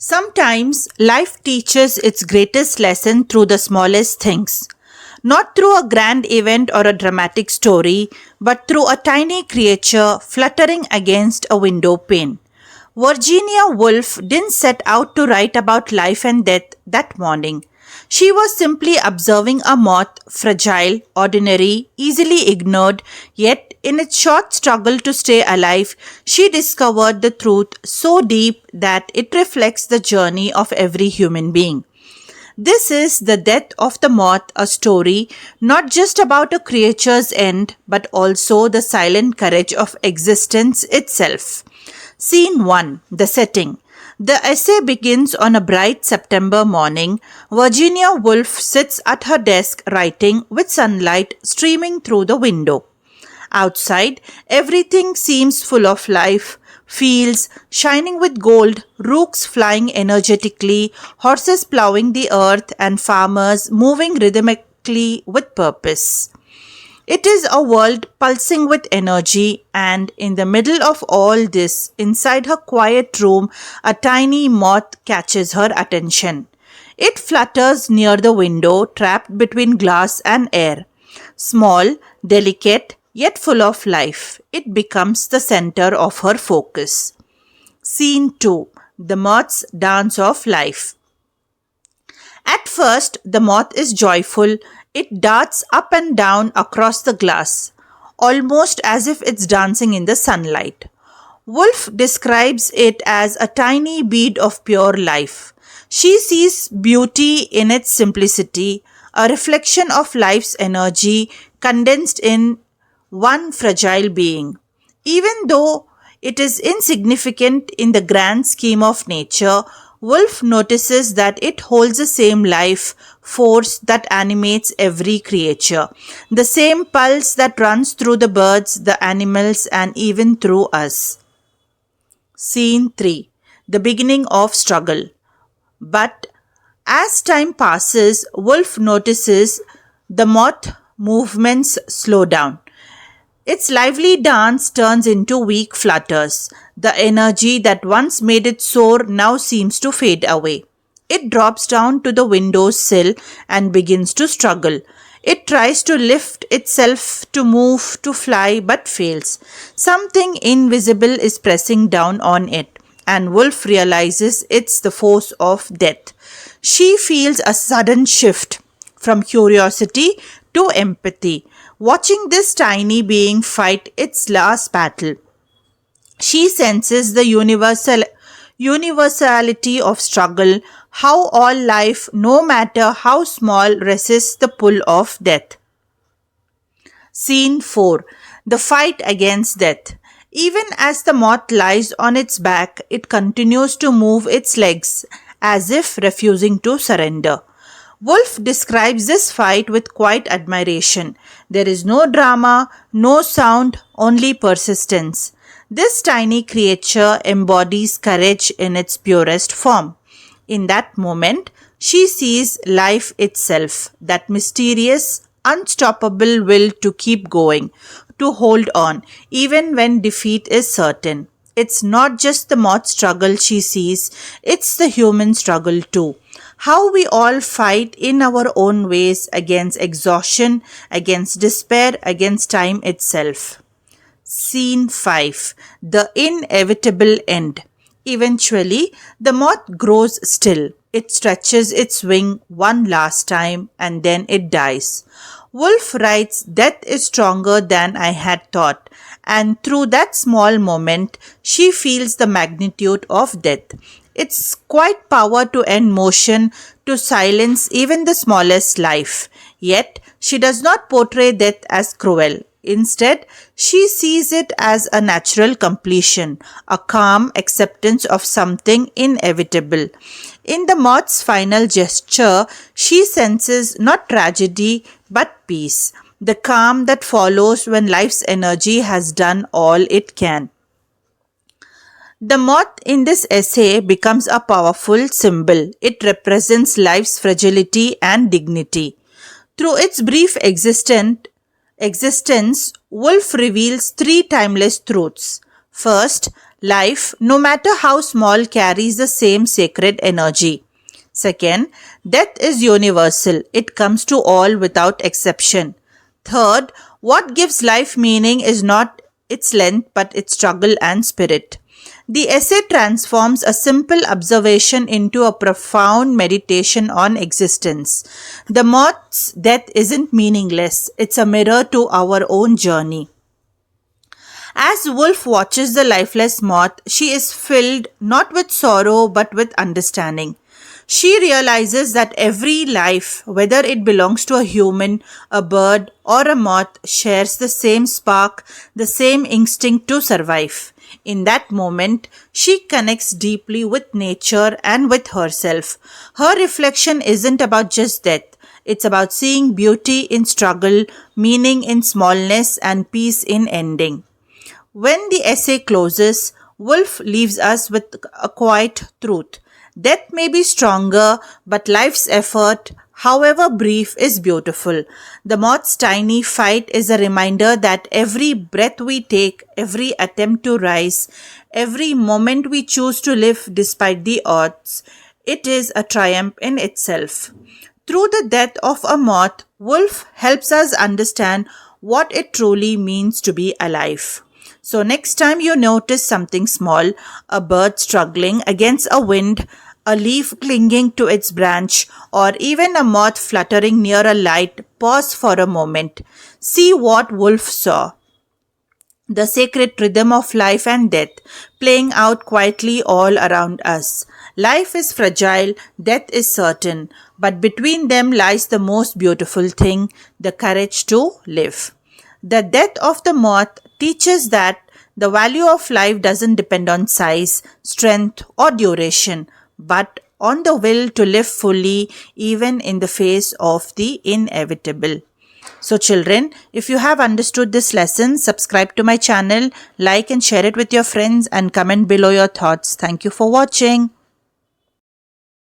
Sometimes life teaches its greatest lesson through the smallest things. Not through a grand event or a dramatic story, but through a tiny creature fluttering against a window pane. Virginia Woolf didn't set out to write about life and death that morning. She was simply observing a moth, fragile, ordinary, easily ignored, yet in its short struggle to stay alive, she discovered the truth so deep that it reflects the journey of every human being. This is The Death of the Moth, a story not just about a creature's end, but also the silent courage of existence itself. Scene 1. The setting. The essay begins on a bright September morning. Virginia Woolf sits at her desk writing with sunlight streaming through the window. Outside, everything seems full of life. Fields shining with gold, rooks flying energetically, horses ploughing the earth, and farmers moving rhythmically with purpose. It is a world pulsing with energy, and in the middle of all this, inside her quiet room, a tiny moth catches her attention. It flutters near the window, trapped between glass and air. Small, delicate, yet full of life, it becomes the center of her focus. Scene 2. The Moth's Dance of Life. At first, the moth is joyful. It darts up and down across the glass, almost as if it's dancing in the sunlight. Woolf describes it as a tiny bead of pure life. She sees beauty in its simplicity, a reflection of life's energy condensed in one fragile being. Even though it is insignificant in the grand scheme of nature, Woolf notices that it holds the same life force that animates every creature, the same pulse that runs through the birds, the animals, and even through us. Scene 3. The beginning of struggle. But as time passes, Woolf notices the moth movements slow down. Its lively dance turns into weak flutters. The energy that once made it soar now seems to fade away. It drops down to the window sill and begins to struggle. It tries to lift itself, to move, to fly, but fails. Something invisible is pressing down on it, and Woolf realizes it's the force of death. She feels a sudden shift from curiosity to empathy, watching this tiny being fight its last battle. She senses the universality of struggle, how all life, no matter how small, resists the pull of death. Scene 4. The fight against death. Even as the moth lies on its back, it continues to move its legs as if refusing to surrender. Woolf describes this fight with quiet admiration. There is no drama, no sound, only persistence. This tiny creature embodies courage in its purest form. In that moment, she sees life itself, that mysterious, unstoppable will to keep going, to hold on, even when defeat is certain. It's not just the moth struggle she sees, it's the human struggle too. How we all fight in our own ways against exhaustion, against despair, against time itself. Scene 5. The Inevitable End. Eventually, the moth grows still. It stretches its wing one last time and then it dies. Woolf writes, "Death is stronger than I had thought," and through that small moment, she feels the magnitude of death. Its quiet power to end motion, to silence even the smallest life. Yet, she does not portray death as cruel. Instead, she sees it as a natural completion, a calm acceptance of something inevitable. In the moth's final gesture, she senses not tragedy but peace, the calm that follows when life's energy has done all it can. The moth in this essay becomes a powerful symbol. It represents life's fragility and dignity. Through its brief existence, Woolf reveals three timeless truths. First, Life, no matter how small, carries the same sacred energy. Second, death is universal. It comes to all without exception. Third, what gives life meaning is not its length but its struggle and spirit. The essay transforms a simple observation into a profound meditation on existence. The moth's death isn't meaningless, it's a mirror to our own journey. As Woolf watches the lifeless moth, she is filled not with sorrow but with understanding. She realizes that every life, whether it belongs to a human, a bird, or a moth, shares the same spark, the same instinct to survive. In that moment, she connects deeply with nature and with herself. Her reflection isn't about just death. It's about seeing beauty in struggle, meaning in smallness, and peace in ending. When the essay closes, Woolf leaves us with a quiet truth. Death may be stronger, but life's effort, however brief, is beautiful. The moth's tiny fight is a reminder that every breath we take, every attempt to rise, every moment we choose to live despite the odds, it is a triumph in itself. Through the death of a moth, Woolf helps us understand what it truly means to be alive. So next time you notice something small, a bird struggling against a wind, a leaf clinging to its branch, or even a moth fluttering near a light, pause for a moment. See what Woolf saw. The sacred rhythm of life and death playing out quietly all around us. Life is fragile, death is certain, but between them lies the most beautiful thing, the courage to live. The death of the moth teaches that the value of life doesn't depend on size, strength, or duration, but on the will to live fully even in the face of the inevitable. So children, if you have understood this lesson, subscribe to my channel, like and share it with your friends and comment below your thoughts. Thank you for watching.